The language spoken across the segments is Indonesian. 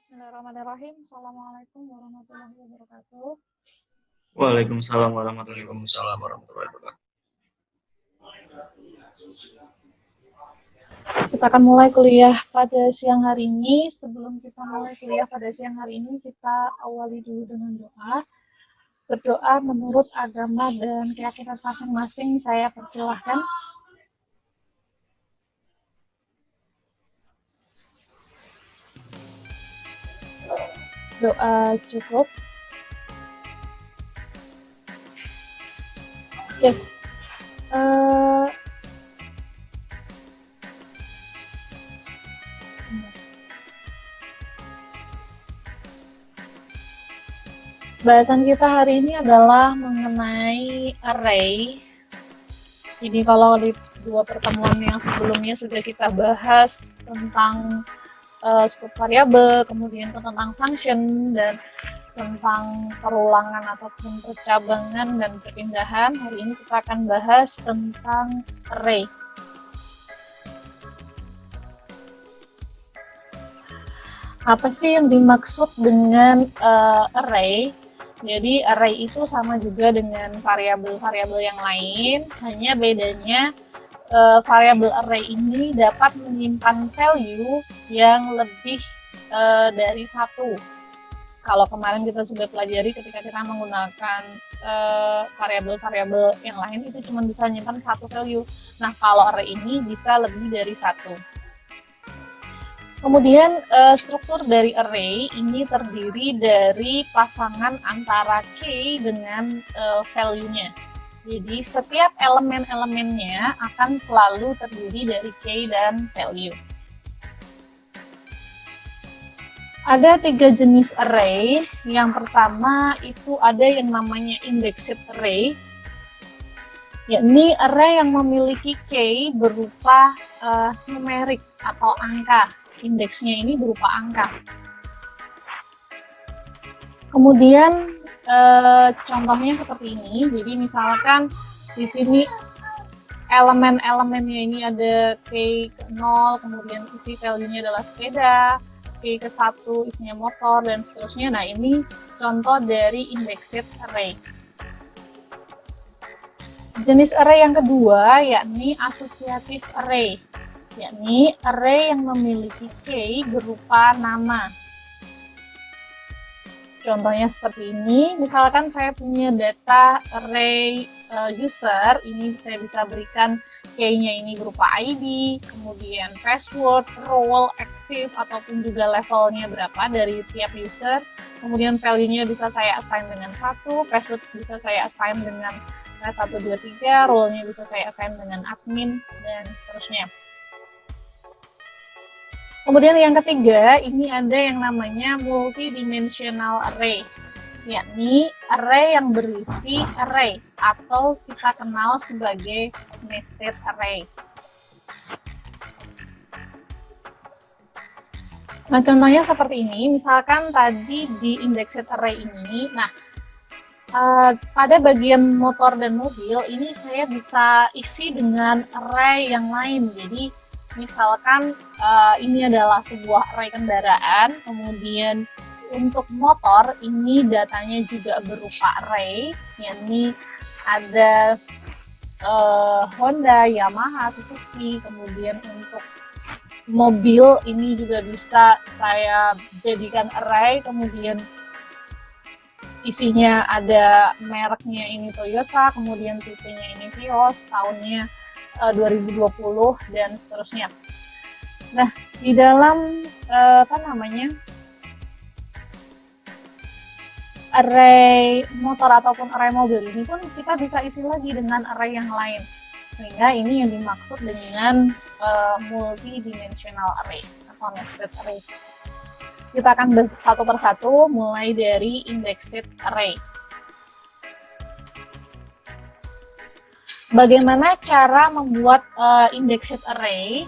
Bismillahirrahmanirrahim. Assalamualaikum warahmatullahi wabarakatuh. Waalaikumsalam warahmatullahi wabarakatuh. Kita akan mulai kuliah pada siang hari ini. Sebelum kita mulai kuliah pada siang hari ini, kita awali dulu dengan doa. Berdoa menurut agama dan keyakinan masing-masing. Saya persilahkan. Doa cukup. Oke. Bahasan kita hari ini adalah mengenai array. Jadi kalau di dua pertemuan yang sebelumnya sudah kita bahas tentang scope variabel, kemudian tentang function dan tentang perulangan ataupun percabangan dan perpindahan. Hari ini kita akan bahas tentang array. Apa sih yang dimaksud dengan array? Jadi array itu sama juga dengan variabel-variabel yang lain, hanya bedanya variabel array ini dapat menyimpan value yang lebih dari satu. Kalau kemarin kita sudah pelajari ketika kita menggunakan variabel-variabel yang lain itu cuma bisa menyimpan satu value. Nah, kalau array ini bisa lebih dari satu. Kemudian struktur dari array ini terdiri dari pasangan antara key dengan value-nya. Jadi setiap elemen-elemennya akan selalu terdiri dari key dan value. Ada 3 jenis array. Yang pertama itu ada yang namanya indexed array, yakni array yang memiliki key berupa numerik atau angka. Indeksnya ini berupa angka. Kemudian contohnya seperti ini. Jadi misalkan di sini elemen-elemennya ini ada key ke 0, kemudian isi value-nya adalah sepeda, key ke 1 isinya motor, dan seterusnya. Nah, ini contoh dari indexed array. Jenis array yang kedua yakni associative array, yakni array yang memiliki key berupa nama. Contohnya seperti ini, misalkan saya punya data array user, ini saya bisa berikan key-nya ini berupa ID, kemudian password, role, active, ataupun juga levelnya berapa dari tiap user. Kemudian value-nya bisa saya assign dengan 1, password bisa saya assign dengan 1, 2, 3, role-nya bisa saya assign dengan admin, dan seterusnya. Kemudian yang ketiga, ini ada yang namanya multidimensional array, yakni array yang berisi array atau kita kenal sebagai nested array. Nah, contohnya seperti ini, misalkan tadi di indexed array ini, nah pada bagian motor dan mobil ini saya bisa isi dengan array yang lain. Jadi misalkan ini adalah sebuah array kendaraan, kemudian untuk motor ini datanya juga berupa array, yakni ada Honda, Yamaha, Suzuki. Kemudian untuk mobil ini juga bisa saya jadikan array, kemudian isinya ada mereknya ini Toyota, kemudian tipenya ini Vios, tahunnya 2020, dan seterusnya. Nah, di dalam array motor ataupun array mobil ini pun kita bisa isi lagi dengan array yang lain, sehingga ini yang dimaksud dengan multidimensional array atau nested array. Kita akan bahas satu persatu, mulai dari indexed array. Bagaimana cara membuat indexed array?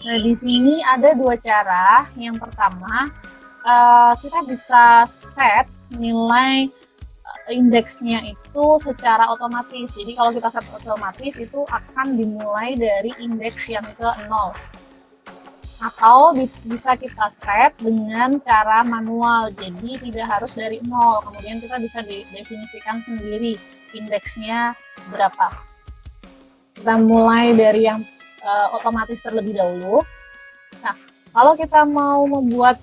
Nah, di sini ada dua cara. Yang pertama, kita bisa set nilai indeksnya itu secara otomatis. Jadi kalau kita set otomatis itu akan dimulai dari indeks yang ke 0. Atau bisa kita set dengan cara manual, jadi tidak harus dari nol. Kemudian kita bisa definisikan sendiri indeksnya berapa. Kita mulai dari yang otomatis terlebih dahulu. Nah, kalau kita mau membuat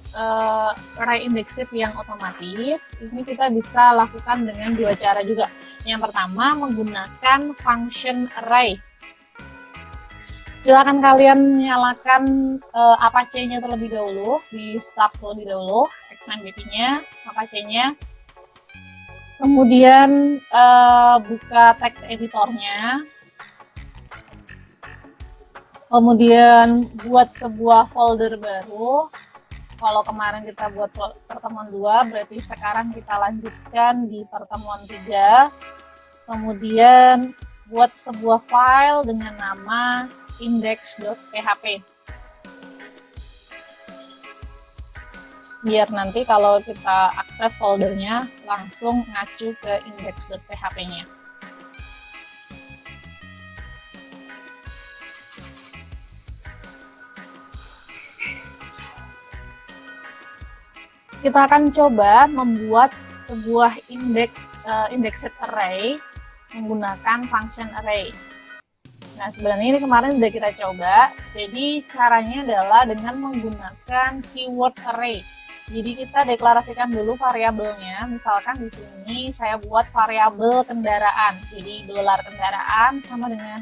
array indexed yang otomatis, ini kita bisa lakukan dengan dua cara juga. Yang pertama, menggunakan function array. Silakan kalian nyalakan Apache-nya terlebih dahulu, di start terlebih dahulu, XMPP-nya, Apache-nya. Kemudian buka text editornya. Kemudian buat sebuah folder baru. Kalau kemarin kita buat pertemuan 2, berarti sekarang kita lanjutkan di pertemuan 3. Kemudian buat sebuah file dengan nama index.php. Biar nanti kalau kita akses foldernya langsung ngacu ke index.php-nya. Kita akan coba membuat sebuah indexed array menggunakan function array. Nah, sebenarnya ini kemarin sudah kita coba. Jadi caranya adalah dengan menggunakan keyword array. Jadi kita deklarasikan dulu variabelnya. Misalkan di sini saya buat variabel kendaraan. Jadi $kendaraan sama dengan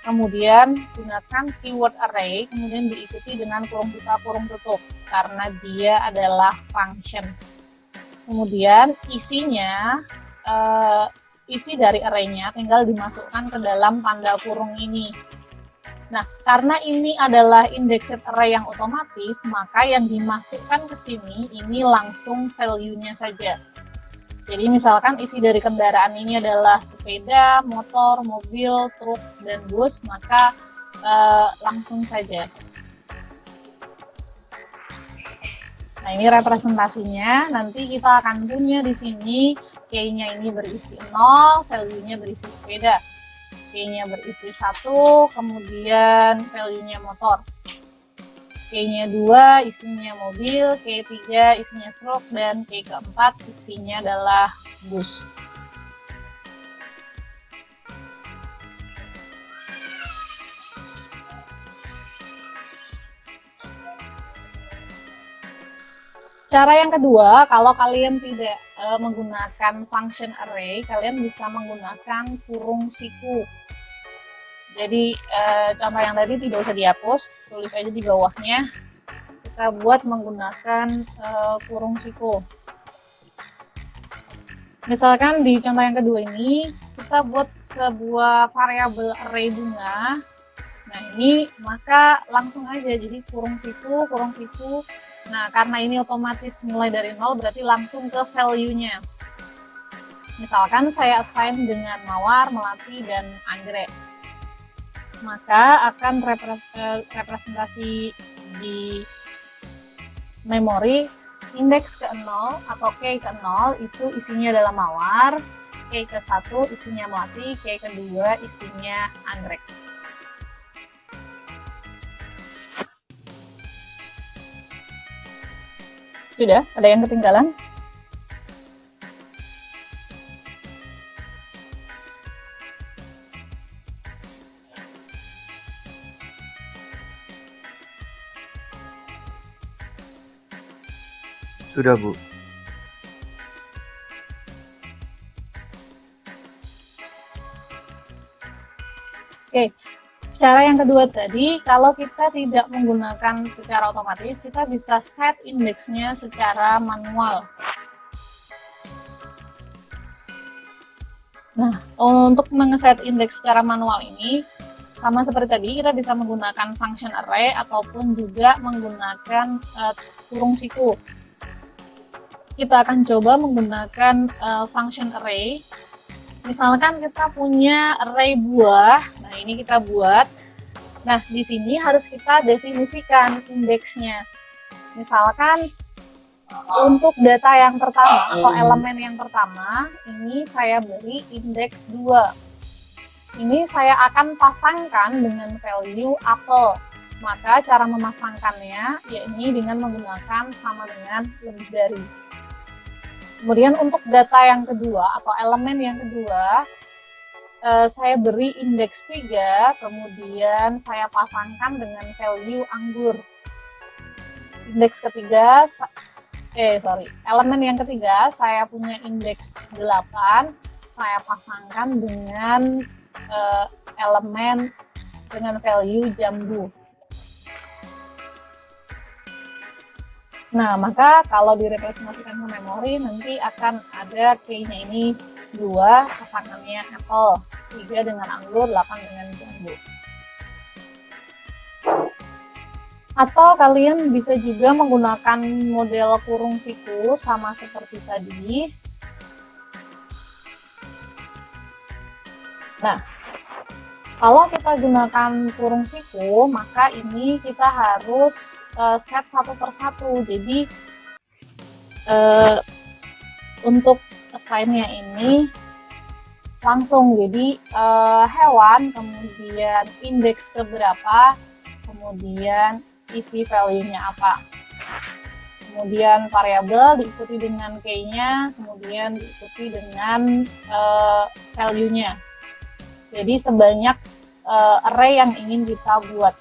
kemudian gunakan keyword array, kemudian diikuti dengan kurung buka kurung tutup karena dia adalah function. Kemudian isinya isi dari array-nya tinggal dimasukkan ke dalam tanda kurung ini. Nah, karena ini adalah indexed array yang otomatis, maka yang dimasukkan ke sini ini langsung value-nya saja. Jadi misalkan isi dari kendaraan ini adalah sepeda, motor, mobil, truk, dan bus, maka langsung saja. Nah, ini representasinya. Nanti kita akan punya di sini K-nya ini berisi 0, value-nya berisi sepeda. K-nya berisi 1, kemudian value-nya motor. K-nya 2 isinya mobil, K3 isinya truk, dan K keempat isinya adalah bus. Cara yang kedua, kalau kalian tidak menggunakan function array, kalian bisa menggunakan kurung siku. Jadi contoh yang tadi tidak usah dihapus, tulis aja di bawahnya. Kita buat menggunakan kurung siku. Misalkan di contoh yang kedua ini, kita buat sebuah variabel array bunga. Nah ini maka langsung aja, jadi kurung siku, kurung siku. Nah, karena ini otomatis mulai dari 0, berarti langsung ke value-nya. Misalkan saya assign dengan mawar, melati, dan anggrek. Maka akan representasi di memori indeks ke 0 atau K ke 0 itu isinya adalah mawar, K ke 1 isinya melati, K ke 2 isinya anggrek. Sudah? Ada yang ketinggalan? Sudah, Bu. Oke. Cara yang kedua tadi, kalau kita tidak menggunakan secara otomatis, kita bisa set indeksnya secara manual. Nah, untuk men-set indeks secara manual ini, sama seperti tadi, kita bisa menggunakan function array ataupun juga menggunakan kurung siku. Kita akan coba menggunakan function array. Misalkan kita punya array buah, nah ini kita buat. Nah, di sini harus kita definisikan indeksnya. Misalkan untuk data yang pertama atau elemen yang pertama, ini saya beri indeks 2. Ini saya akan pasangkan dengan value apel. Maka cara memasangkannya yakni dengan menggunakan sama dengan lebih dari. Kemudian untuk data yang kedua atau elemen yang kedua, saya beri indeks 3, kemudian saya pasangkan dengan value anggur. Indeks ketiga, elemen yang ketiga saya punya indeks 8, saya pasangkan dengan elemen dengan value jambu. Nah, maka kalau direpresentasikan ke memori, nanti akan ada key-nya ini 2, pasangannya apple, 3 dengan anggur, 8 dengan jambu. Atau kalian bisa juga menggunakan model kurung siku sama seperti tadi. Nah, kalau kita gunakan kurung siku, maka ini kita harus set satu persatu. Jadi untuk assign-nya ini langsung, jadi hewan, kemudian indeks keberapa, kemudian isi value-nya apa, kemudian variabel diikuti dengan key-nya, kemudian diikuti dengan value-nya. Jadi sebanyak array yang ingin kita buat.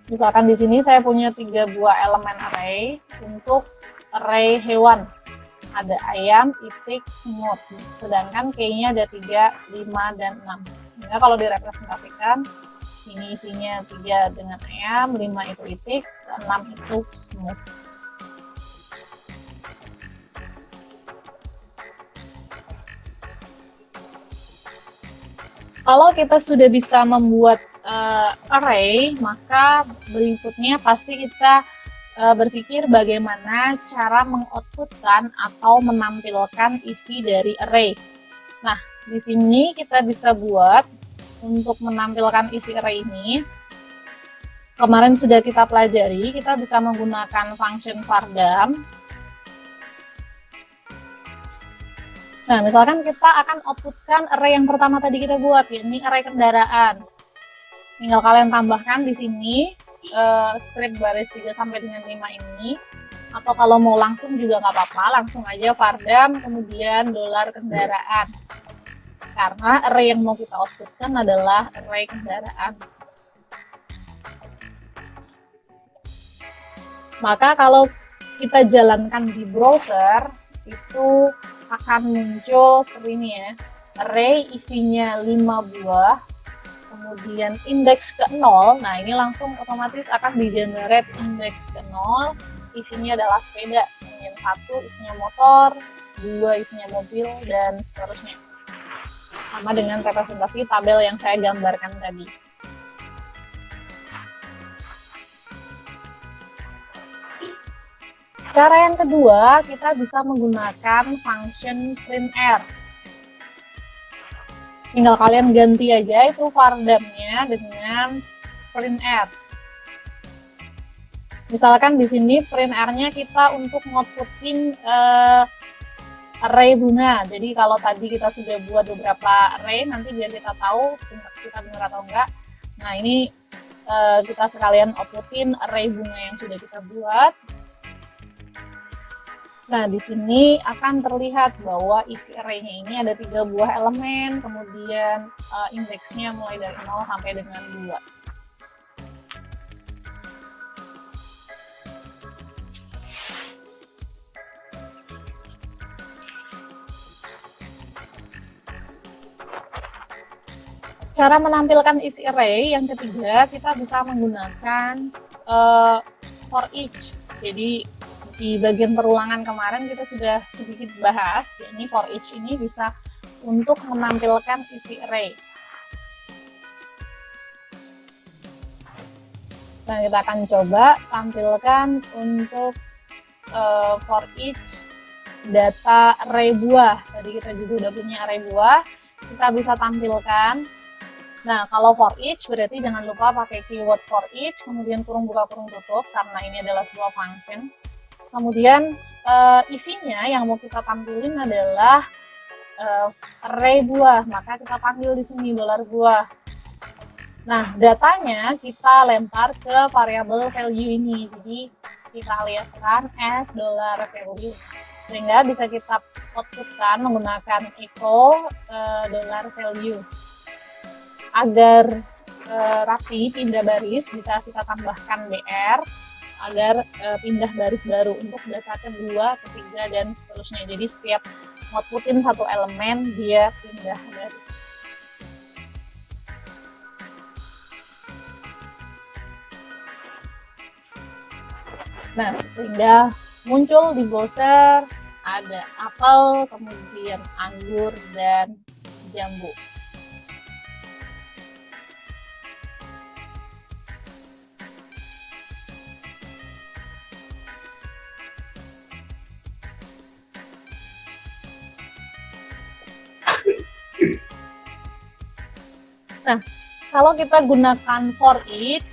Misalkan di sini saya punya 3 buah elemen array untuk array hewan. Ada ayam, itik, semut. Sedangkan key-nya ada 3, 5, dan 6. Sehingga kalau direpresentasikan, ini isinya 3 dengan ayam, 5 itu itik, dan 6 itu semut. Kalau kita sudah bisa membuat array, maka berikutnya pasti kita berpikir bagaimana cara mengoutputkan atau menampilkan isi dari array. Nah, di sini kita bisa buat untuk menampilkan isi array ini. Kemarin sudah kita pelajari, kita bisa menggunakan function vardam. Nah, misalkan kita akan outputkan array yang pertama tadi kita buat, yakni array kendaraan. Tinggal kalian tambahkan di sini script baris 3 sampai dengan 5 ini, atau kalau mau langsung juga nggak apa-apa, langsung aja vardam kemudian $kendaraan, karena array yang mau kita outputkan adalah array kendaraan. Maka kalau kita jalankan di browser, itu akan muncul seperti ini ya, array isinya 5 buah, kemudian indeks ke 0, nah ini langsung otomatis akan di-generate indeks ke 0, isinya adalah sepeda, kemudian 1 isinya motor, 2 isinya mobil, dan seterusnya. Sama dengan representasi tabel yang saya gambarkan tadi. Cara yang kedua, kita bisa menggunakan function printr. Tinggal kalian ganti aja itu vardamnya dengan printr. Misalkan di sini printr-nya kita untuk ngotputin array bunga. Jadi kalau tadi kita sudah buat beberapa array, nanti biar kita tahu kita benar atau enggak. Nah, ini kita sekalian outputin array bunga yang sudah kita buat. Nah, di sini akan terlihat bahwa isi array-nya ini ada 3 buah elemen, kemudian indeksnya mulai dari 0 sampai dengan 2. Cara menampilkan isi array yang ketiga, kita bisa menggunakan for each. Jadi di bagian perulangan kemarin kita sudah sedikit bahas, yakni for each ini bisa untuk menampilkan isi array. Nah, kita akan coba tampilkan untuk for each data array buah. Tadi kita juga udah punya array buah, kita bisa tampilkan. Nah, kalau for each berarti jangan lupa pakai keyword for each, kemudian kurung buka kurung tutup, karena ini adalah sebuah function. Kemudian isinya yang mau kita tampilin adalah array buah, maka kita panggil di sini $buah. Nah, datanya kita lempar ke variabel value ini. Jadi kita aliaskan as dollar value. Sehingga bisa kita outputkan menggunakan echo dollar value. Agar rapi pindah baris, bisa kita tambahkan BR agar pindah baris baru untuk data kedua, ketiga, dan seterusnya. Jadi setiap outputin satu elemen, dia pindah baris. Nah, sehingga muncul di browser ada apel, kemudian anggur, dan jambu. Nah, kalau kita gunakan for each,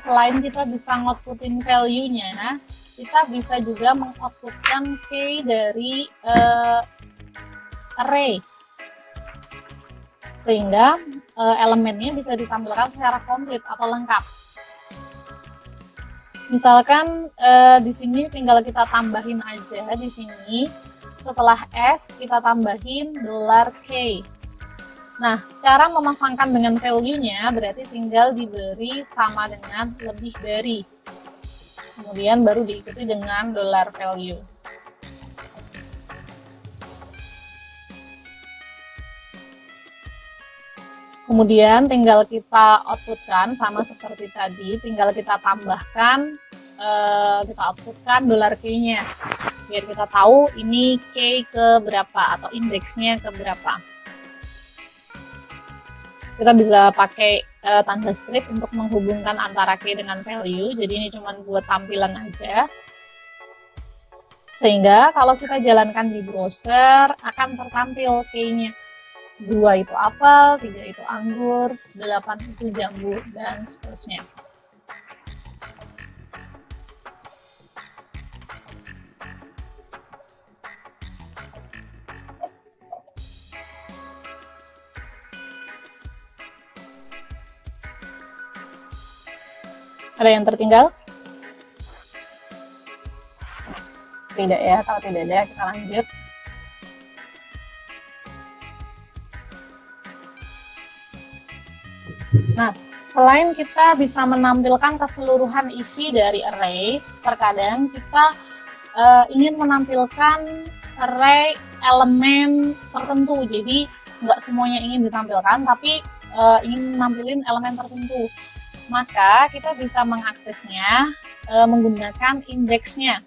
selain kita bisa ngotputin value-nya, kita bisa juga mengoutputkan key dari array. Sehingga elemennya bisa ditampilkan secara komplit atau lengkap. Misalkan di sini tinggal kita tambahin aja di sini, setelah S kita tambahin $K. Nah, cara memasangkan dengan value-nya berarti tinggal diberi sama dengan lebih dari. Kemudian baru diikuti dengan $value. Kemudian tinggal kita outputkan sama seperti tadi, tinggal kita tambahkan, kita outputkan $K-nya. Biar kita tahu ini K ke berapa atau indeksnya ke berapa. Kita bisa pakai tanda strip untuk menghubungkan antara key dengan value. Jadi ini cuma buat tampilan aja. Sehingga kalau kita jalankan di browser akan tertampil key-nya. 2 itu apel, 3 itu anggur, 8 itu jambu, dan seterusnya. Ada yang tertinggal? Tidak ya, kalau tidak ada kita lanjut. Nah, selain kita bisa menampilkan keseluruhan isi dari array, terkadang kita ingin menampilkan array elemen tertentu. Jadi nggak semuanya ingin ditampilkan, tapi ingin menampilkan elemen tertentu. Maka kita bisa mengaksesnya menggunakan indeksnya.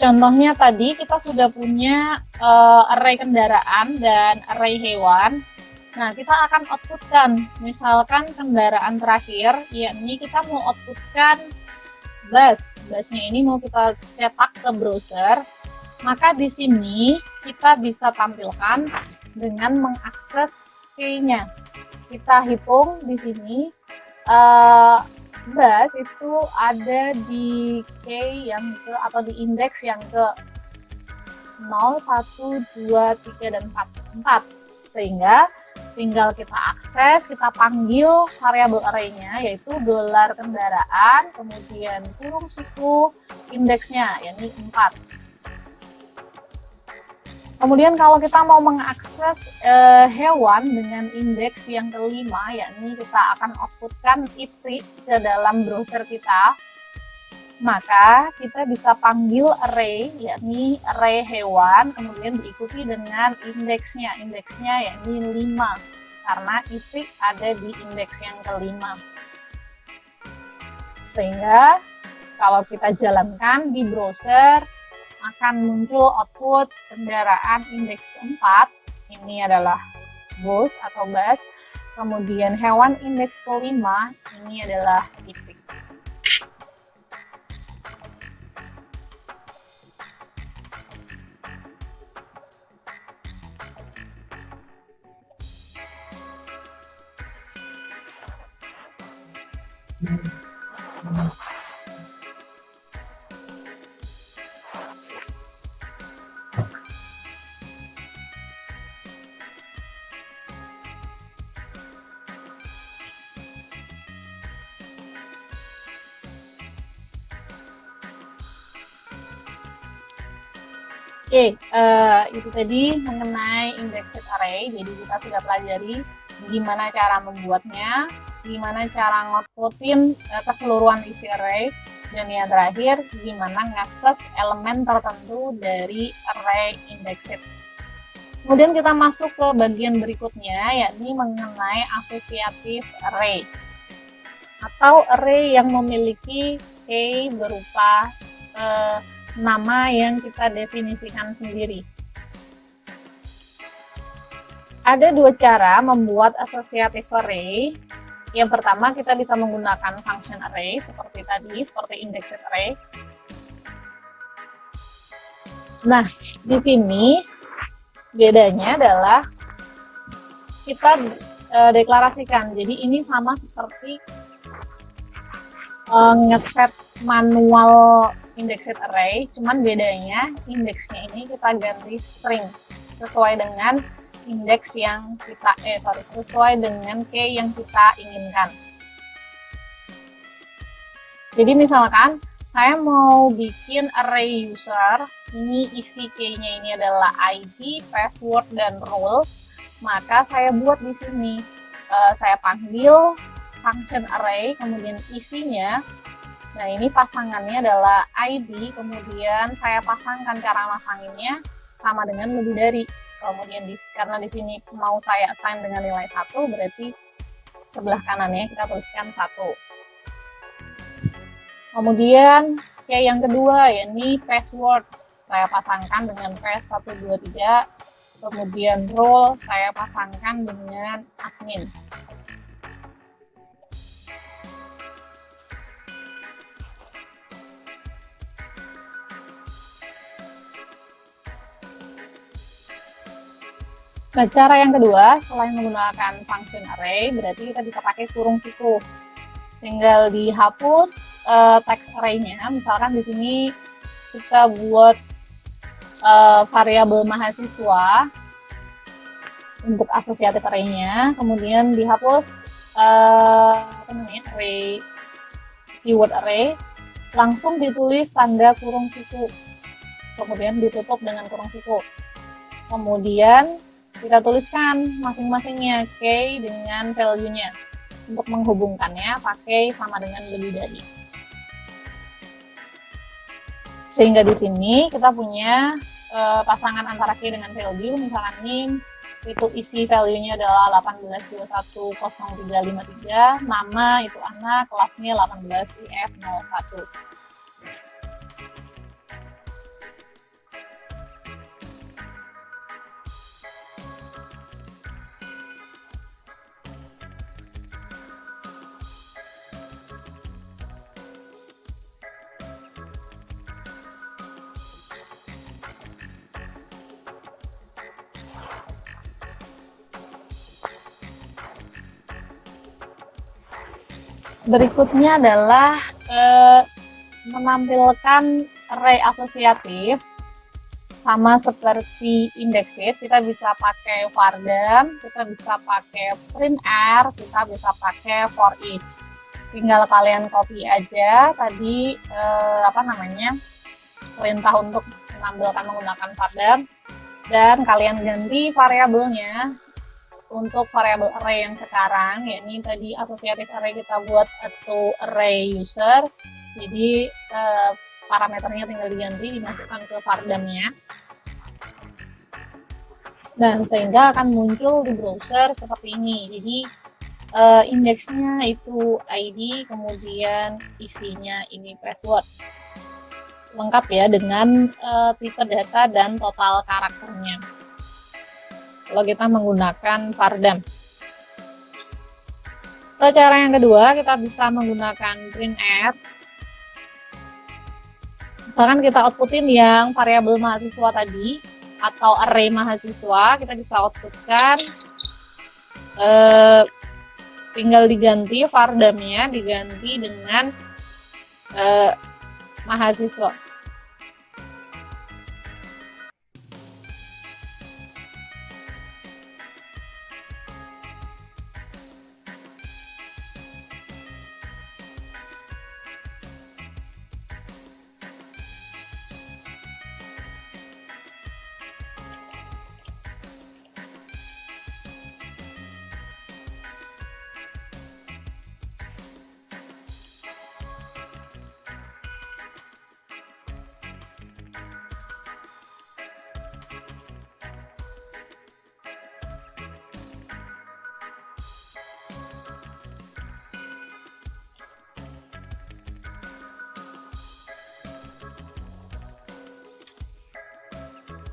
Contohnya tadi kita sudah punya array kendaraan dan array hewan. Nah, kita akan outputkan, misalkan kendaraan terakhir, yakni kita mau outputkan bus. Busnya ini mau kita cetak ke browser, maka di sini kita bisa tampilkan dengan mengakses key-nya. Kita hitung di sini, bus itu ada di key yang ke atau di indeks yang ke 0, 1, 2, 3, dan 4. Sehingga tinggal kita akses, kita panggil variabel array-nya yaitu $kendaraan, kemudian kurung suku indeksnya yakni 4. Kemudian kalau kita mau mengakses hewan dengan indeks yang kelima, yakni kita akan outputkan isi ke dalam browser kita, maka kita bisa panggil array, yakni array hewan, kemudian diikuti dengan indeksnya yakni 5, karena isi ada di indeks yang kelima. Sehingga kalau kita jalankan di browser, akan muncul output kendaraan indeks keempat, ini adalah bus atau bus, kemudian hewan indeks kelima, ini adalah isi. Itu tadi mengenai indexed array. Jadi kita sudah pelajari gimana cara membuatnya, gimana cara ngotputin keseluruhan isi array, dan yang terakhir gimana ngakses elemen tertentu dari array indexed. Kemudian kita masuk ke bagian berikutnya, yakni mengenai associative array atau array yang memiliki key berupa nama yang kita definisikan sendiri. Ada dua cara membuat associative array. Yang pertama, kita bisa menggunakan function array seperti tadi, seperti indexed array. Nah, di sini bedanya adalah kita deklarasikan. Jadi ini sama seperti ngeset manual indexed array, cuman bedanya indeksnya ini kita ganti string sesuai dengan indeks yang kita sesuai dengan key yang kita inginkan. Jadi misalkan saya mau bikin array user, ini isi key-nya ini adalah ID, password, dan role, maka saya buat di sini. Saya panggil function array, kemudian isinya. Nah, ini pasangannya adalah ID, kemudian saya pasangkan cara masanginnya sama dengan lebih dari. Kemudian karena di sini mau saya assign dengan nilai 1, berarti sebelah kanannya kita tuliskan 1. Kemudian yang kedua, yakni password. Saya pasangkan dengan pass123, kemudian role saya pasangkan dengan admin. Nah, cara yang kedua, selain menggunakan function array, berarti kita bisa pakai kurung siku. Tinggal dihapus text array-nya. Misalkan di sini kita buat variabel mahasiswa untuk associative array-nya, kemudian dihapus array keyword array, langsung ditulis tanda kurung siku, kemudian ditutup dengan kurung siku. Kemudian kita tuliskan masing-masingnya key dengan value-nya. Untuk menghubungkannya pakai sama dengan lebih dari. Sehingga di sini kita punya pasangan antara key dengan value, misalkan ini itu isi value-nya adalah 18210353, nama itu anak, kelasnya 18IF01. Berikutnya adalah menampilkan array asosiatif. Sama seperti indexed, kita bisa pakai vardam, kita bisa pakai printr, kita bisa pakai for each. Tinggal kalian copy aja tadi perintah untuk menampilkan menggunakan vardam, dan kalian ganti variabelnya untuk variabel array yang sekarang, yakni tadi associative array kita buat atau array user. Jadi parameternya tinggal diganti, dimasukkan ke vardamnya. Dan sehingga akan muncul di browser seperti ini. Jadi indeksnya itu ID, kemudian isinya ini password. Lengkap ya dengan tipe data dan total karakternya. Kalau kita menggunakan vardam. Cara yang kedua, kita bisa menggunakan printf. Misalkan kita outputin yang variabel mahasiswa tadi atau array mahasiswa, kita bisa outputkan, tinggal diganti vardamnya, diganti dengan mahasiswa.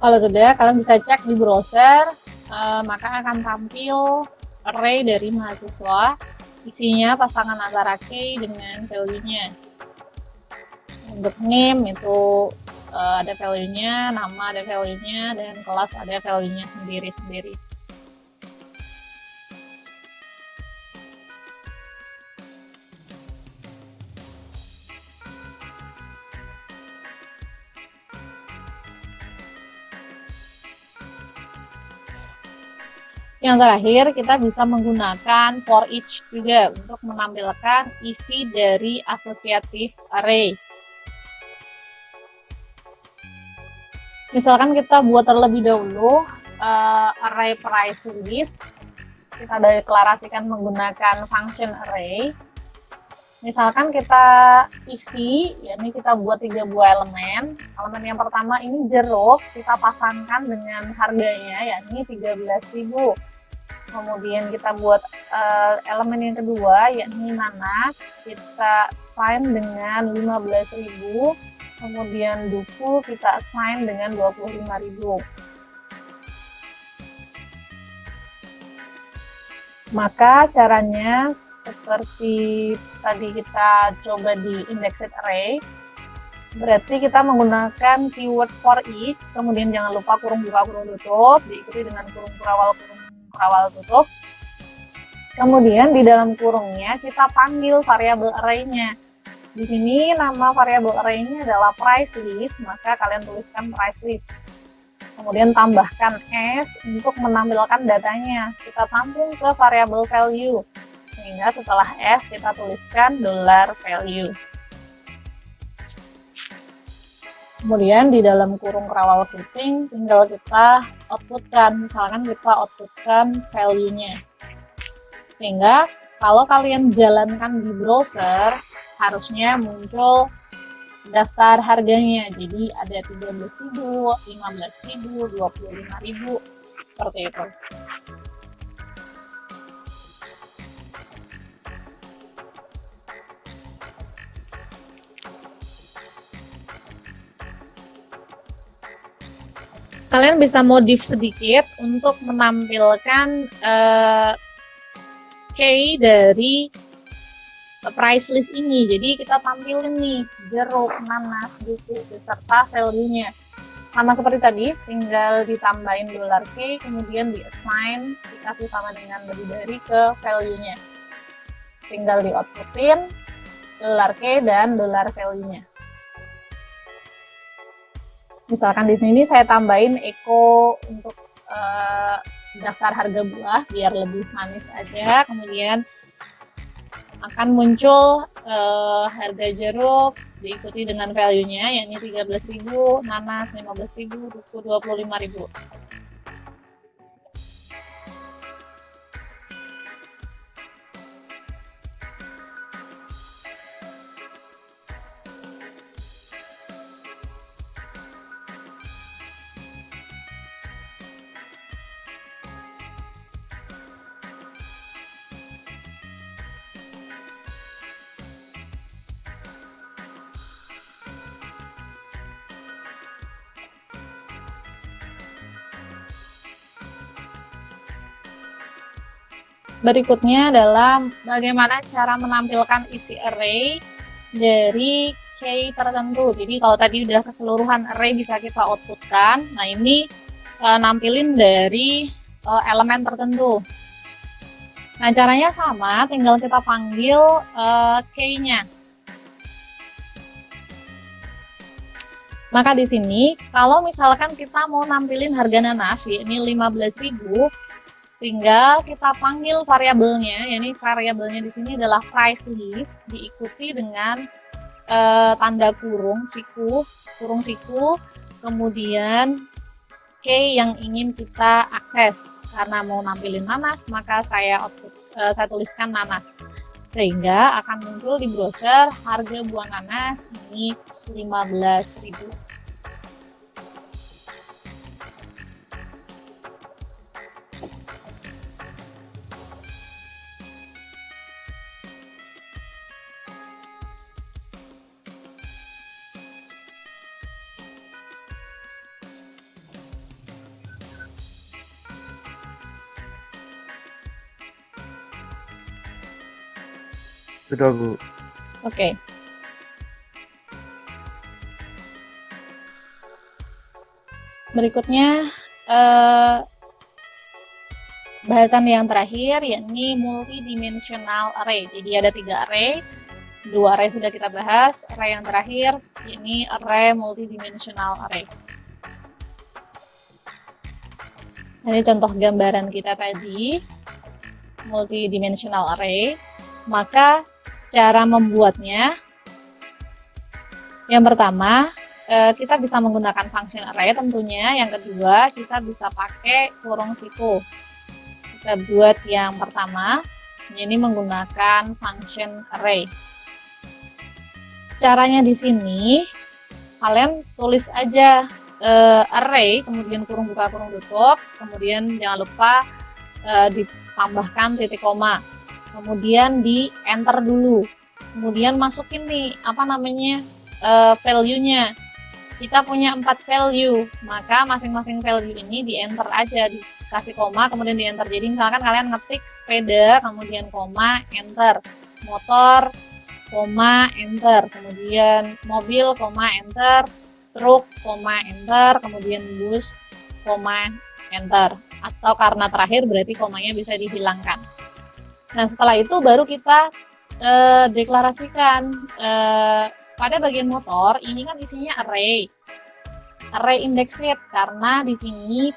Kalau sudah, kalian bisa cek di browser, maka akan tampil array dari mahasiswa, isinya pasangan antara key dengan value-nya. Untuk name itu ada value-nya, nama ada value-nya, dan kelas ada value-nya sendiri-sendiri. Yang terakhir, kita bisa menggunakan for each juga untuk menampilkan isi dari associative array. Misalkan kita buat terlebih dahulu array price list, kita deklarasikan menggunakan function array. Misalkan kita isi, yakni kita buat 3 buah elemen. Elemen yang pertama ini jeruk, kita pasangkan dengan harganya, yakni 13.000. Kemudian kita buat elemen yang kedua, yakni nanas, kita assign dengan 15.000. Kemudian duku kita assign dengan 25.000. Maka caranya seperti tadi kita coba di indexed array, berarti kita menggunakan keyword for each, kemudian jangan lupa kurung buka kurung tutup, diikuti dengan kurung kurawal tutup. Kemudian di dalam kurungnya kita panggil variabel array-nya. Di sini nama variabel array-nya adalah price list, maka kalian tuliskan price list. Kemudian tambahkan s untuk menampilkan datanya. Kita tampung ke variabel value. Sehingga setelah s kita tuliskan $value. Kemudian di dalam kurung kerawal footing tinggal kita outputkan. Misalkan kita outputkan value-nya. Sehingga kalau kalian jalankan di browser, harusnya muncul daftar harganya. Jadi ada 13.000, 15.000, 25.000, seperti itu. Kalian bisa modif sedikit untuk menampilkan key dari price list ini. Jadi kita tampilin nih jeruk, nanas, duku beserta value-nya. Sama seperti tadi, tinggal ditambahin $k, kemudian di-assign, dikasih sama dengan lebih dari ke value-nya. Tinggal di-outputin $k dan $value-nya. Misalkan di sini saya tambahin eco untuk daftar harga buah biar lebih manis aja. Kemudian akan muncul harga jeruk diikuti dengan value-nya, yakni 13.000, nanas 15.000, duku 25.000. Berikutnya adalah bagaimana cara menampilkan isi array dari key tertentu. Jadi kalau tadi udah keseluruhan array bisa kita outputkan, nah ini nampilin dari elemen tertentu. Nah caranya sama, tinggal kita panggil key-nya. Maka di sini kalau misalkan kita mau nampilin harga nanas, ini 15.000, tinggal kita panggil variabelnya, yakni variabelnya di sini adalah price list, diikuti dengan tanda kurung siku, kemudian key yang ingin kita akses. Karena mau nampilin nanas, maka saya tuliskan nanas. Sehingga akan muncul di browser harga buah nanas ini 15.000. Sudah, Bu. Oke. Berikutnya bahasan yang terakhir yakni multidimensional array. Jadi ada 3 array, 2 array sudah kita bahas, array yang terakhir yakni array multidimensional array. Ini contoh gambaran kita tadi, multidimensional array. Maka cara membuatnya, yang pertama kita bisa menggunakan function array tentunya. Yang kedua, kita bisa pakai kurung siku. Kita buat yang pertama, ini menggunakan function array. Caranya di sini, kalian tulis aja array, kemudian kurung buka kurung tutup, kemudian jangan lupa ditambahkan titik koma, kemudian di enter dulu, kemudian masukin nih value-nya. Kita punya 4 value, maka masing-masing value ini di enter aja, dikasih koma kemudian di enter. Jadi misalkan kalian ngetik sepeda kemudian koma enter, motor koma enter, kemudian mobil koma enter, truk koma enter, kemudian bus koma enter, atau karena terakhir berarti komanya bisa dihilangkan. Nah, setelah itu baru kita deklarasikan pada bagian motor. Ini kan isinya array indexed, karena di sini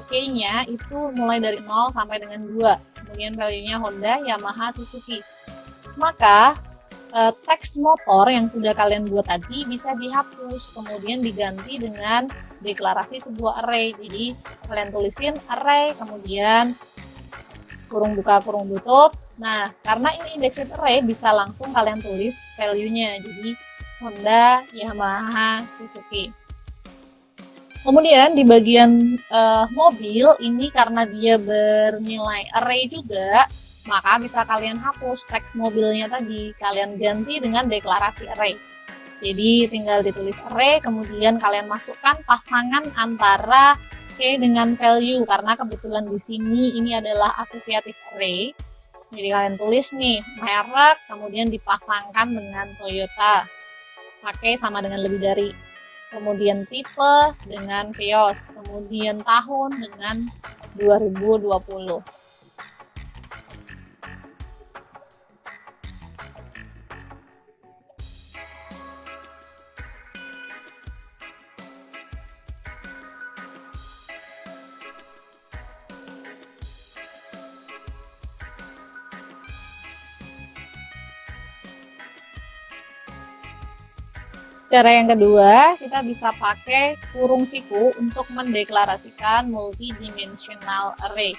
key-nya itu mulai dari 0 sampai dengan 2, kemudian value-nya Honda, Yamaha, Suzuki. Maka teks motor yang sudah kalian buat tadi bisa dihapus, kemudian diganti dengan deklarasi sebuah array. Jadi kalian tulisin array, kemudian kurung buka kurung tutup. Nah, karena ini indexed array, bisa langsung kalian tulis value-nya. Jadi Honda, Yamaha, Suzuki. Kemudian di bagian mobil ini karena dia bernilai array juga, maka bisa kalian hapus teks mobilnya tadi, kalian ganti dengan deklarasi array. Jadi tinggal ditulis array, kemudian kalian masukkan pasangan antara key dengan value, karena kebetulan di sini ini adalah associative array. Jadi kalian tulis nih merek, kemudian dipasangkan dengan Toyota, pakai sama dengan lebih dari, kemudian tipe dengan Vios, kemudian tahun dengan 2020. Cara yang kedua, kita bisa pakai kurung siku untuk mendeklarasikan multidimensional array.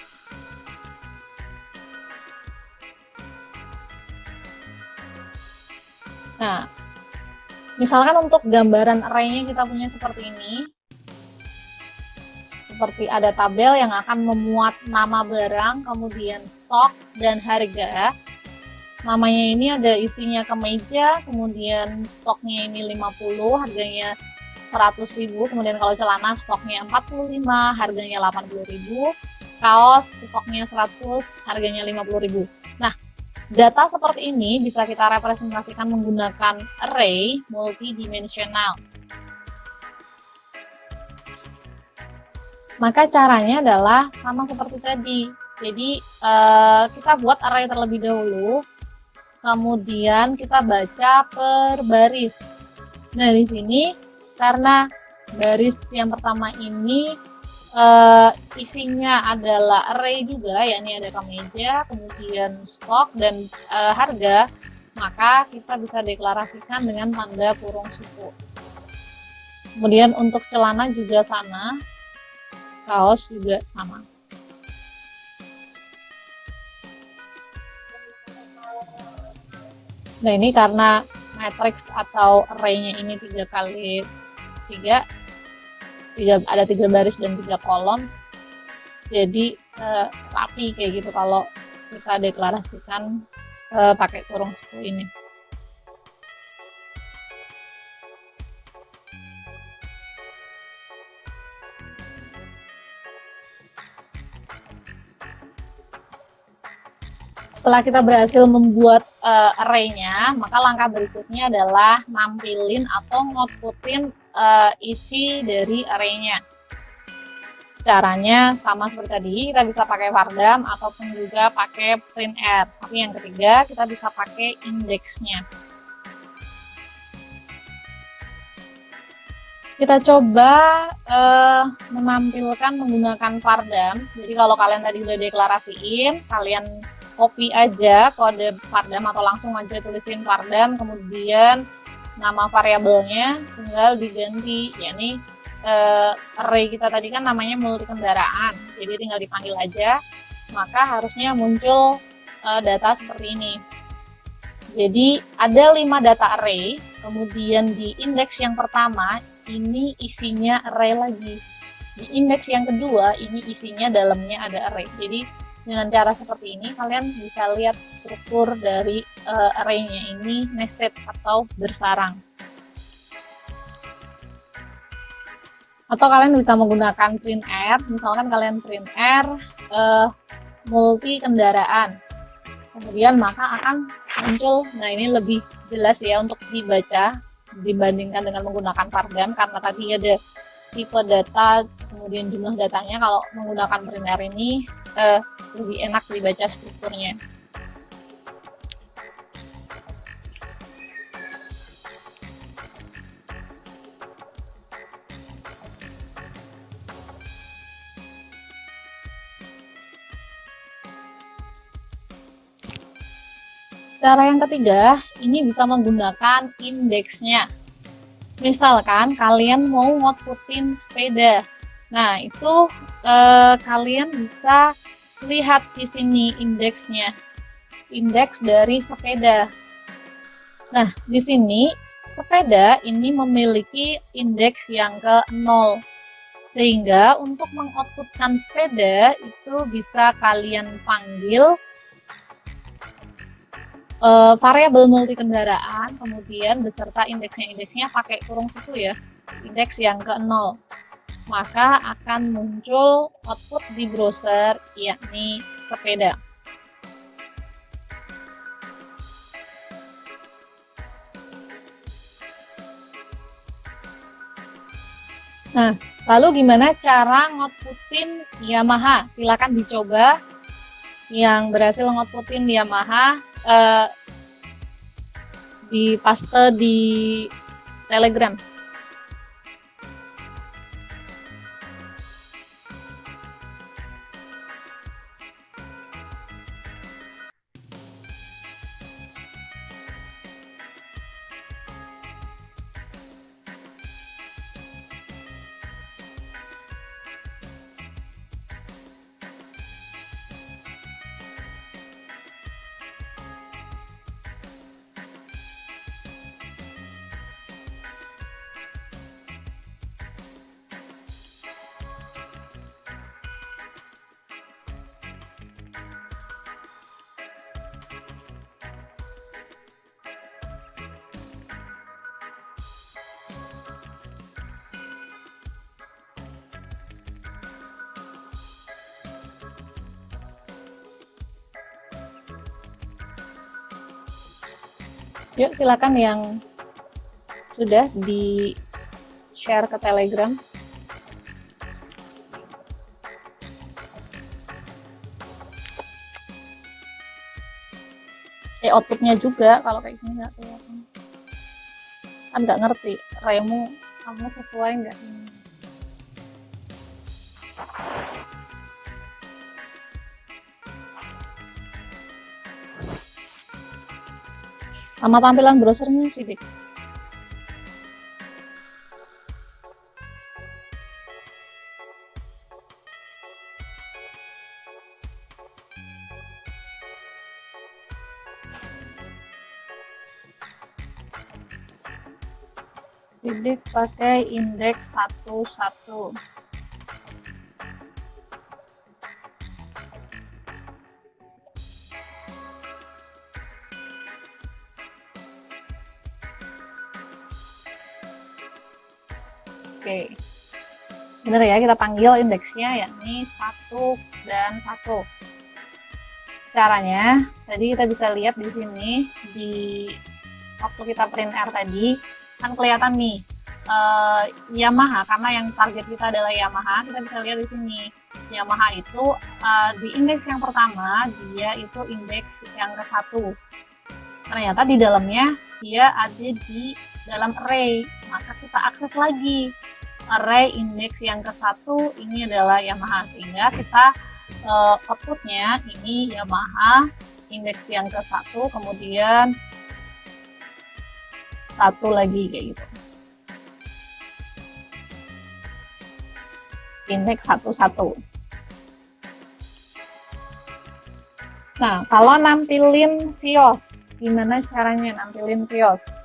Nah, misalkan untuk gambaran array-nya kita punya seperti ini. Seperti ada tabel yang akan memuat nama barang, kemudian stok, dan harga. Namanya ini ada isinya kemeja, kemudian stoknya ini 50, harganya 100.000, kemudian kalau celana stoknya 45, harganya 80.000, kaos stoknya 100, harganya 50.000. Nah, data seperti ini bisa kita representasikan menggunakan array multidimensional. Maka caranya adalah sama seperti tadi. Jadi kita buat array terlebih dahulu, kemudian kita baca per baris. Nah, di sini karena baris yang pertama ini isinya adalah array juga, yakni ada kemeja, kemudian stok, dan harga, maka kita bisa deklarasikan dengan tanda kurung siku. Kemudian untuk celana juga sama, kaos juga sama. Nah, ini karena matriks atau array-nya ini 3 kali 3, ada 3 baris dan 3 kolom, jadi rapi kayak gitu kalau kita deklarasikan pakai kurung siku ini. Setelah kita berhasil membuat array-nya, maka langkah berikutnya adalah nampilin atau ngotputin isi dari array-nya. Caranya sama seperti tadi, kita bisa pakai vardam ataupun juga pakai printf. Tapi yang ketiga, kita bisa pakai indeksnya. Kita coba menampilkan menggunakan vardam. Jadi kalau kalian tadi udah deklarasiin, kalian copy aja kode vardam atau langsung aja tulisin vardam, kemudian nama variabelnya tinggal diganti, yakni array kita tadi kan namanya multi kendaraan, jadi tinggal dipanggil aja, maka harusnya muncul data seperti ini. Jadi ada 5 data array, kemudian di indeks yang pertama ini isinya array lagi, di indeks yang kedua ini isinya dalamnya ada array. Jadi dengan cara seperti ini kalian bisa lihat struktur dari array-nya ini nested atau bersarang. Atau kalian bisa menggunakan printr, misalkan kalian printr multi kendaraan, kemudian maka akan muncul, nah ini lebih jelas ya untuk dibaca dibandingkan dengan menggunakan vardam, karena tadi ada tipe data kemudian jumlah datanya. Kalau menggunakan printr ini lebih enak dibaca strukturnya. Cara yang ketiga, ini bisa menggunakan indeksnya. Misalkan kalian mau ngotputin sepeda. Nah, itu kalian bisa lihat di sini indeksnya. Indeks dari sepeda. Nah, di sini sepeda ini memiliki indeks yang ke 0. Sehingga untuk mengoutputkan sepeda itu bisa kalian panggil variabel multi kendaraan, kemudian beserta indeksnya pakai kurung 1 ya, indeks yang ke 0, maka akan muncul output di browser yakni sepeda. Nah, lalu gimana cara ngotputin Yamaha? Silakan dicoba. Yang berhasil ngotputin Yamaha di paste di Telegram. Yuk, silakan yang sudah di-share ke Telegram. Outputnya juga, kalau kayak gini nggak kelihatan. Kan nggak ngerti, Remu, kamu sesuai nggak ini? Sama tampilan browsernya sih, Dik. Didik pakai indeks 11. Oke, bener ya, kita panggil indeksnya yakni 1 dan 1. Caranya, tadi kita bisa lihat di sini, di waktu kita print R tadi, kan kelihatan nih, Yamaha, karena yang target kita adalah Yamaha, kita bisa lihat di sini. Yamaha itu di indeks yang pertama, dia itu indeks yang ke-1. Ternyata di dalamnya dia ada di dalam array, maka kita akses lagi array indeks yang ke-1, ini adalah Yamaha, sehingga kita outputnya ini Yamaha indeks yang ke-1, kemudian satu lagi kayak gitu, indeks 11. Nah, kalau nampilin VIOS, gimana caranya nampilin VIOS?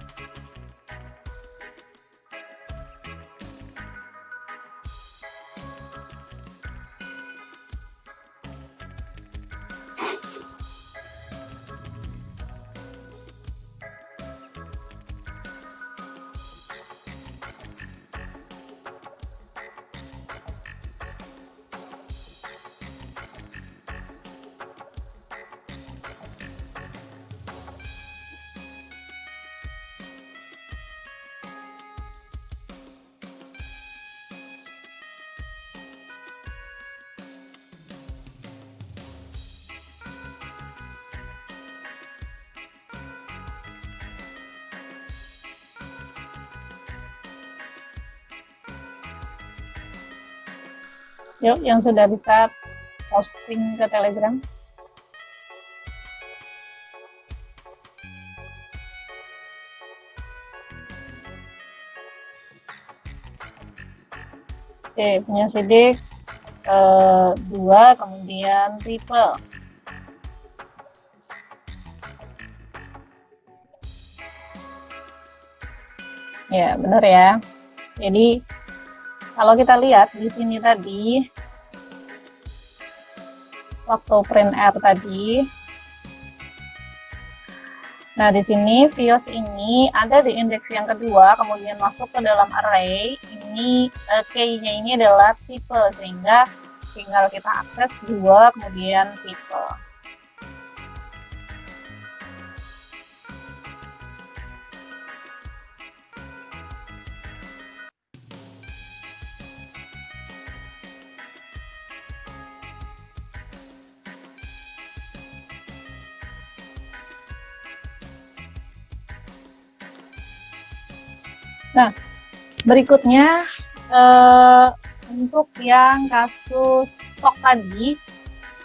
Yuk, yang sudah bisa posting ke Telegram. Oke, punya sidik 2, kemudian triple. Ya, benar ya. Jadi, kalau kita lihat di sini tadi, waktu print R tadi, nah di sini VIOS ini ada di indeks yang kedua, kemudian masuk ke dalam array. Ini key-nya ini adalah tipe, sehingga tinggal kita akses 2, kemudian tipe. Nah, berikutnya untuk yang kasus stok tadi,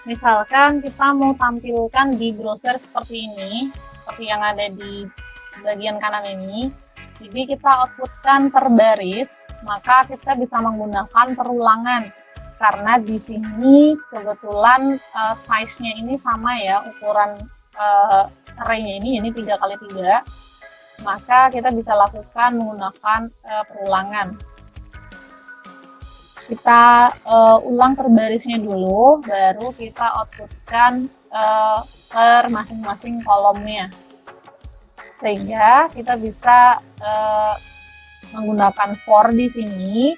misalkan kita mau tampilkan di browser seperti ini, seperti yang ada di bagian kanan ini, jadi kita outputkan per baris, maka kita bisa menggunakan perulangan, karena di sini kebetulan size-nya ini sama ya, ukuran array-nya ini 3x3, maka kita bisa lakukan menggunakan perulangan. Kita ulang per barisnya dulu, baru kita outputkan per masing-masing kolomnya, sehingga kita bisa menggunakan for di sini.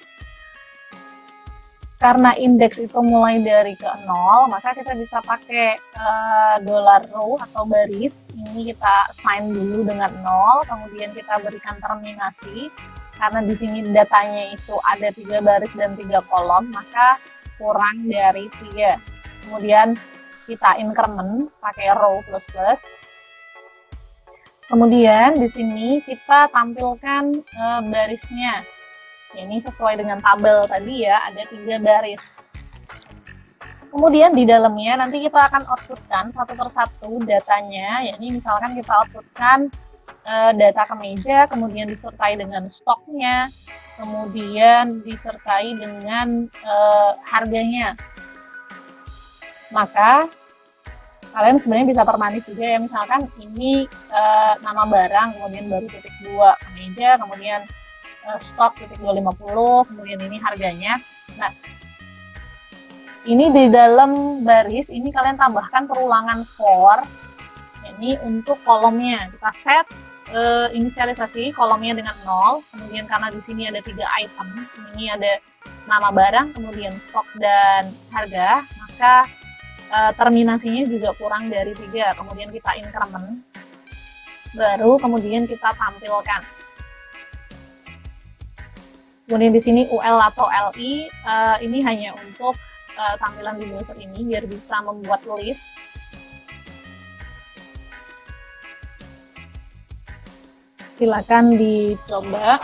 Karena indeks itu mulai dari ke 0, maka kita bisa pakai $row atau baris. Ini kita assign dulu dengan 0, kemudian kita berikan terminasi. Karena di sini datanya itu ada 3 baris dan 3 kolom, maka kurang dari 3. Kemudian kita increment pakai row plus plus. Kemudian di sini kita tampilkan barisnya. Ini sesuai dengan tabel tadi ya, ada 3 baris. Kemudian di dalamnya nanti kita akan outputkan satu persatu datanya. Ya, ini misalkan kita outputkan data kemeja, kemudian disertai dengan stoknya, kemudian disertai dengan harganya. Maka kalian sebenarnya bisa permanis juga ya, misalkan ini nama barang, kemudian baru titik 2 kemeja, kemudian stok titik 250, kemudian ini harganya. Nah, ini di dalam baris ini kalian tambahkan perulangan for. Ini untuk kolomnya kita set inisialisasi kolomnya dengan 0. Kemudian karena di sini ada 3 item, ini ada nama barang, kemudian stok dan harga, maka terminasinya juga kurang dari 3, kemudian kita increment, baru kemudian kita tampilkan. Kemudian di sini UL atau LI, ini hanya untuk tampilan di browser ini biar bisa membuat list. Silakan dicoba.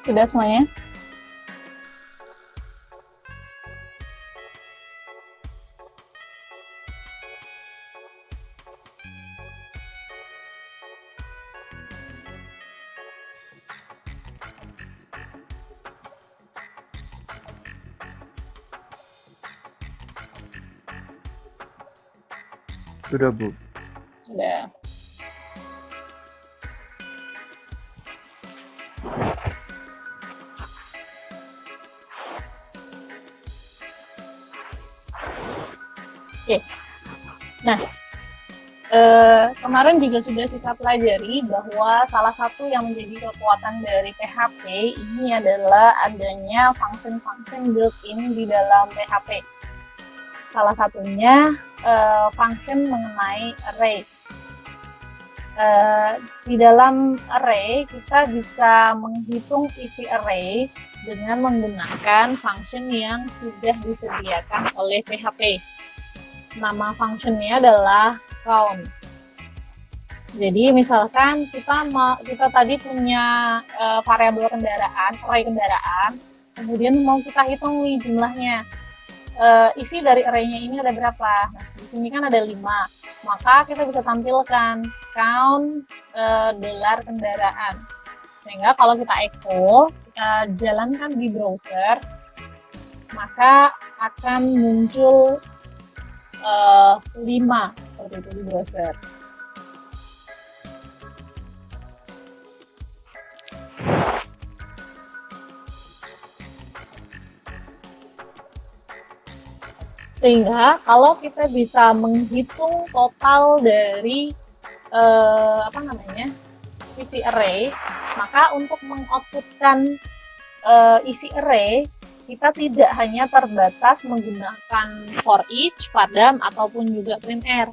Sudah semuanya? Sudah, Bu. Sudah. Oke. Nah, kemarin juga sudah kita pelajari bahwa salah satu yang menjadi kekuatan dari PHP ini adalah adanya function-function built-in di dalam PHP. Salah satunya function mengenai array. Di dalam array kita bisa menghitung isi array dengan menggunakan function yang sudah disediakan oleh PHP. Nama functionnya adalah count. Jadi misalkan kita tadi punya variabel kendaraan, array kendaraan, kemudian mau kita hitung nih jumlahnya. Isi dari array-nya ini ada berapa? Nah, di sini kan ada 5. Maka kita bisa tampilkan count dolar kendaraan. Sehingga kalau kita echo, kita jalankan di browser, maka akan muncul 5 seperti itu di browser. Sehingga kalau kita bisa menghitung total dari isi array, maka untuk mengoutputkan isi array kita tidak hanya terbatas menggunakan for each, padam, ataupun juga printr.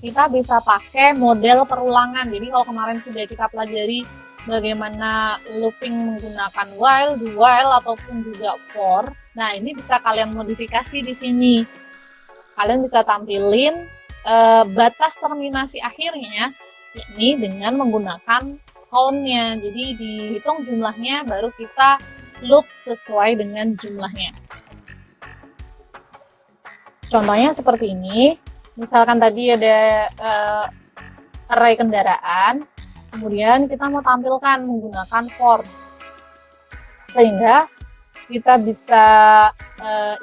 Kita bisa pakai model perulangan. Jadi kalau kemarin sudah kita pelajari bagaimana looping menggunakan while, do while, ataupun juga for. Nah, ini bisa kalian modifikasi di sini. Kalian bisa tampilin batas terminasi akhirnya, yakni dengan menggunakan count-nya. Jadi dihitung jumlahnya, baru kita loop sesuai dengan jumlahnya. Contohnya seperti ini. Misalkan tadi ada array kendaraan, kemudian kita mau tampilkan menggunakan for. Sehingga kita bisa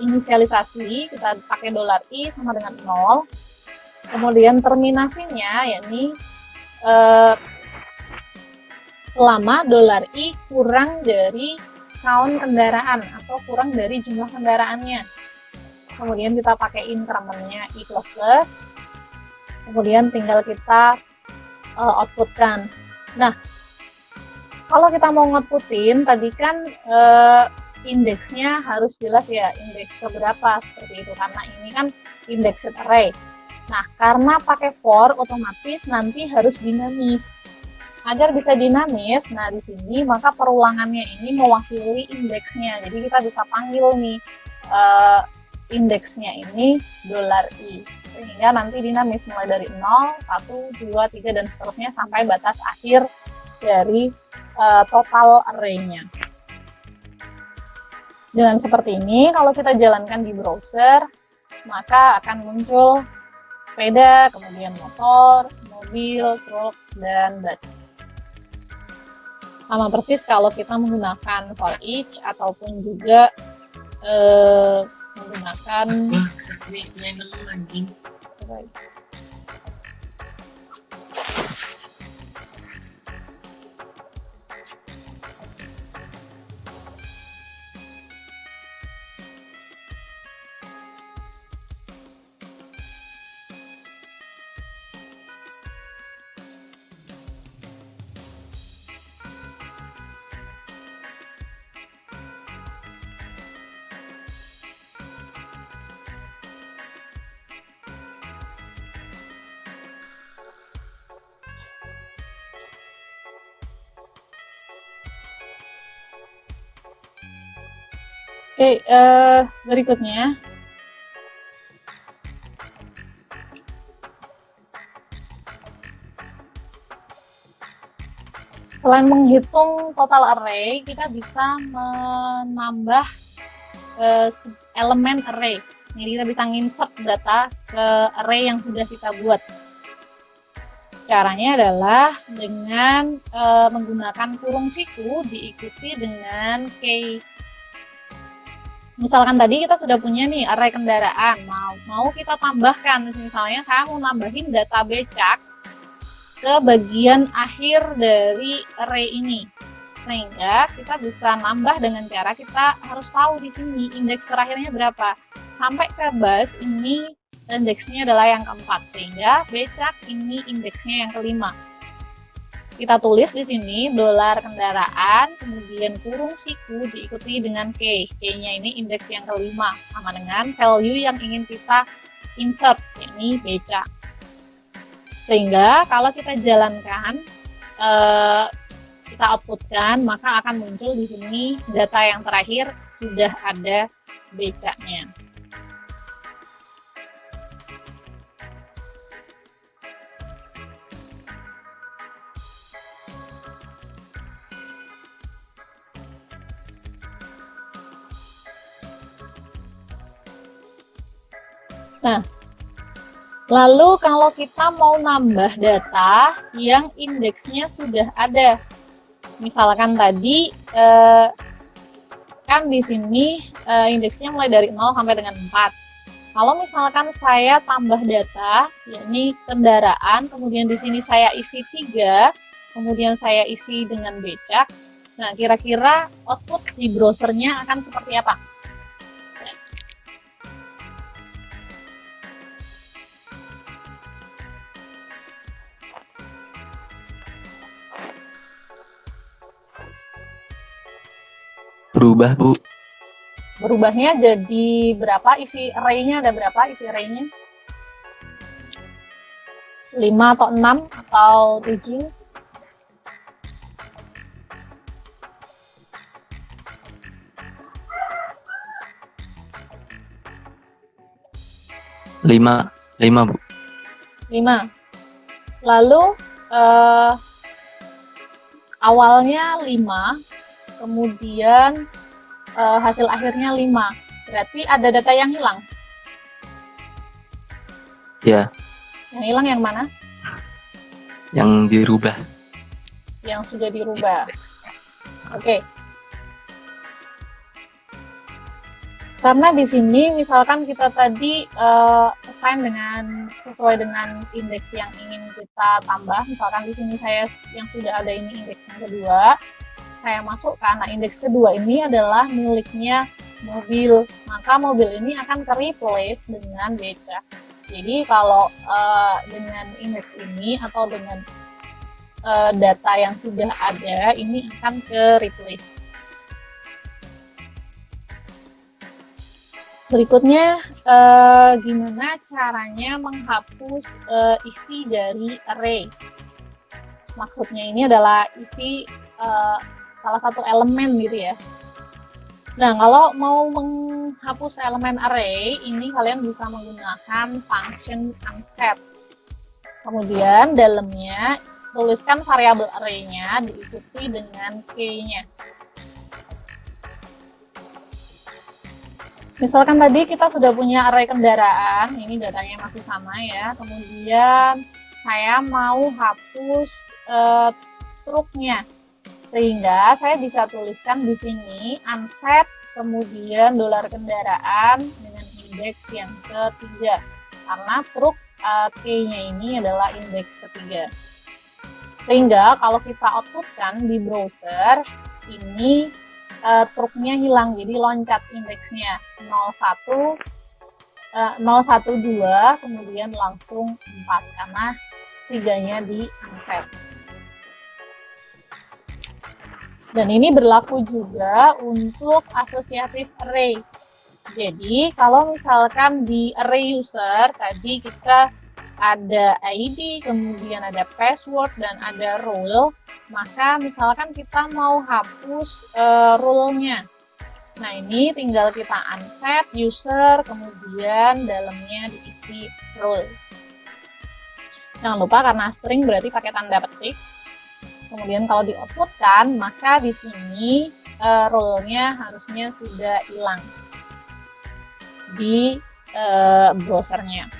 inisialisasi, kita pakai $i sama dengan 0. Kemudian terminasinya yakni selama $i kurang dari count kendaraan atau kurang dari jumlah kendaraannya. Kemudian kita pakai increment-nya i++. Kemudian tinggal kita outputkan. Nah, kalau kita mau nge-outputin, tadi kan indeksnya harus jelas ya, indeks keberapa seperti itu, karena ini kan indexed array. Nah, karena pakai for, otomatis nanti harus dinamis. Agar bisa dinamis, nah di sini maka perulangannya ini mewakili indeksnya. Jadi kita bisa panggil nih indeksnya ini $i. Sehingga nanti dinamis mulai dari 0, 1, 2, 3, dan seterusnya sampai batas akhir dari total array-nya. Dengan seperti ini, kalau kita jalankan di browser, maka akan muncul sepeda, kemudian motor, mobil, truk, dan bus. Sama persis kalau kita menggunakan for each ataupun juga menggunakan Oke, berikutnya selain menghitung total array, kita bisa menambah elemen array. Jadi kita bisa insert data ke array yang sudah kita buat. Caranya adalah dengan menggunakan kurung siku diikuti dengan key. Misalkan tadi kita sudah punya nih array kendaraan, mau kita tambahkan, misalnya saya mau nambahin data becak ke bagian akhir dari array ini, sehingga kita bisa nambah dengan cara kita harus tahu di sini indeks terakhirnya berapa. Sampai ke bus ini indeksnya adalah yang keempat, sehingga becak ini indeksnya yang kelima. Kita tulis di sini dolar kendaraan, kemudian kurung siku diikuti dengan key. Key-nya ini indeks yang kelima, sama dengan value yang ingin kita insert, yakni becak. Sehingga kalau kita jalankan, kita outputkan, maka akan muncul di sini data yang terakhir sudah ada becaknya. Nah, lalu kalau kita mau nambah data yang indeksnya sudah ada, misalkan tadi kan di sini indeksnya mulai dari 0 sampai dengan 4. Kalau misalkan saya tambah data, yakni kendaraan, kemudian di sini saya isi 3, kemudian saya isi dengan becak, nah kira-kira output di browsernya akan seperti apa? Berubah, Bu. Berubahnya jadi berapa? Isi array-nya ada berapa isi array-nya? 5 atau 6 atau 7? Lima, Bu. 5. Lalu awalnya 5, kemudian hasil akhirnya 5. Berarti ada data yang hilang. Ya, Yang hilang yang mana? yang dirubah. Yang sudah dirubah. Oke. Karena di sini misalkan kita tadi assign sesuai dengan indeks yang ingin kita tambah. Misalkan di sini saya yang sudah ada ini indeks yang kedua, saya masukkan. Nah, indeks kedua ini adalah miliknya mobil. Maka mobil ini akan ke-replace dengan becak. Jadi kalau dengan indeks ini atau dengan data yang sudah ada, ini akan ke-replace. Berikutnya, gimana caranya menghapus isi dari array. Maksudnya ini adalah isi salah satu elemen gitu ya. Nah, kalau mau menghapus elemen array, ini kalian bisa menggunakan function unset. Kemudian dalamnya tuliskan variabel array-nya diikuti dengan key-nya. Misalkan tadi kita sudah punya array kendaraan, ini datanya masih sama ya. Kemudian saya mau hapus truknya, sehingga saya bisa tuliskan di sini unset, kemudian $kendaraan dengan indeks yang ketiga, karena truk key-nya ini adalah indeks ketiga. Sehingga kalau kita outputkan di browser, ini truknya hilang, jadi loncat indeksnya 012, kemudian langsung 4 karena 3-nya di unset. Dan ini berlaku juga untuk associative array. Jadi kalau misalkan di array user tadi kita ada ID, kemudian ada password, dan ada role, maka misalkan kita mau hapus role-nya. Nah, ini tinggal kita unset user, kemudian dalamnya diisi role. Jangan lupa karena string berarti pakai tanda petik. Kemudian kalau di-outputkan, maka di sini role-nya harusnya sudah hilang di browsernya.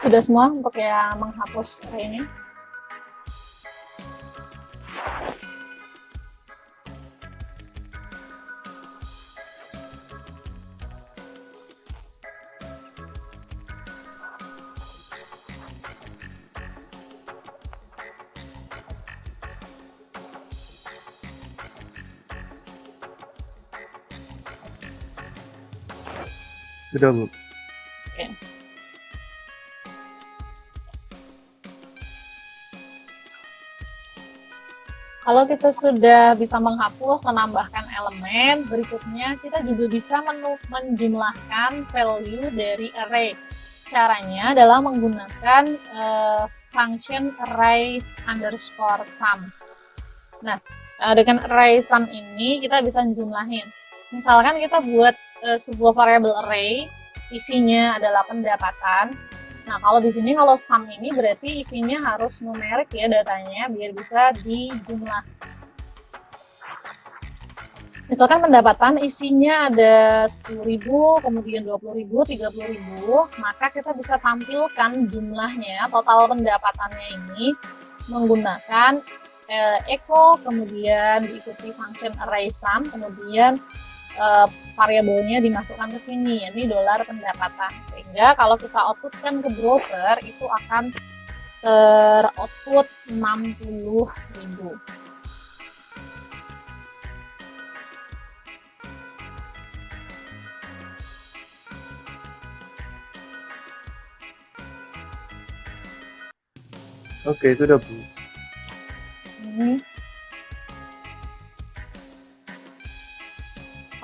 Sudah semua untuk yang menghapus array-nya? Sudah, Bu. Oke. Kalau kita sudah bisa menghapus, menambahkan elemen, berikutnya kita juga bisa menjumlahkan value dari array. Caranya adalah menggunakan function array_sum. Nah, dengan array_sum ini kita bisa menjumlahin. Misalkan kita buat sebuah variabel array, isinya adalah pendapatan. Nah, kalau di sini kalau sum ini berarti isinya harus numerik ya datanya biar bisa dijumlah. Misalkan pendapatan isinya ada 10.000, kemudian 20.000, 30.000, maka kita bisa tampilkan jumlahnya, total pendapatannya ini menggunakan echo, kemudian diikuti function array_sum, kemudian variabelnya dimasukkan ke sini, ini $pendapatan. Sehingga kalau kita outputkan ke browser itu akan teroutput 60.000. Oke, sudah, Bu.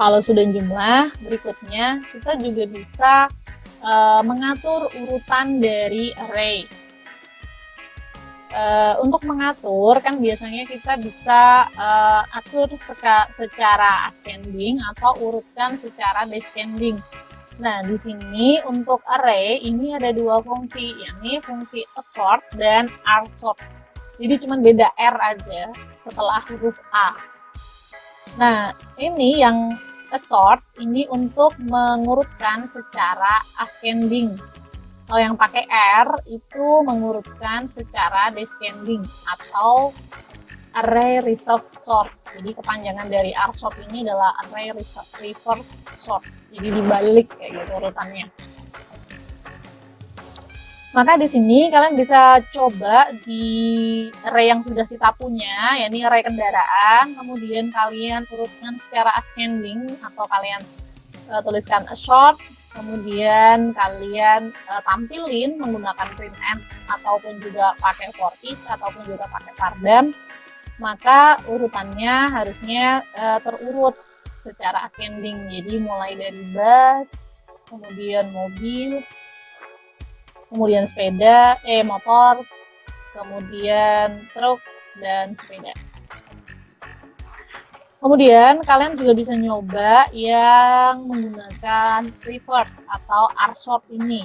Kalau sudah jumlah, berikutnya kita juga bisa mengatur urutan dari array. Untuk mengatur kan biasanya kita bisa atur secara ascending atau urutkan secara descending. Nah, di sini untuk array ini ada dua fungsi, yakni fungsi assort dan rsort. Jadi cuma beda R aja setelah huruf A. Nah, ini yang assort ini untuk mengurutkan secara ascending. Kalau yang pakai R itu mengurutkan secara descending atau array reverse sort. Jadi kepanjangan dari rsort ini adalah array reverse sort. Jadi dibalik kayak gitu urutannya. Maka di sini kalian bisa coba di array yang sudah kita punya, yakni array kendaraan, kemudian kalian urutkan secara ascending atau kalian tuliskan a short, kemudian kalian tampilin menggunakan print end ataupun juga pakai for each ataupun juga pakai pardam, maka urutannya harusnya terurut secara ascending. Jadi mulai dari bus, kemudian mobil, kemudian motor, kemudian truk, dan sepeda. Kemudian kalian juga bisa nyoba yang menggunakan reverse atau R-short ini.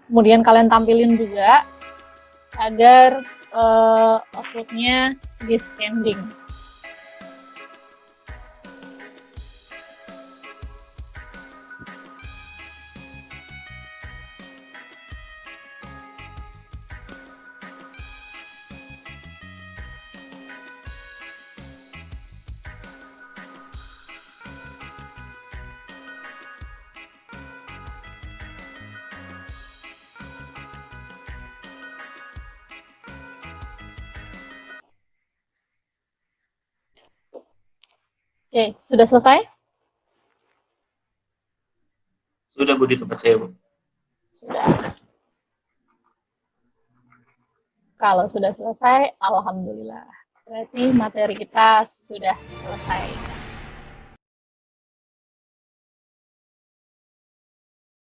Kemudian kalian tampilin juga agar outputnya descending. Oke, sudah selesai? Sudah Bu, di tempat saya Bu. Sudah. Kalau sudah selesai, alhamdulillah. Berarti materi kita sudah selesai.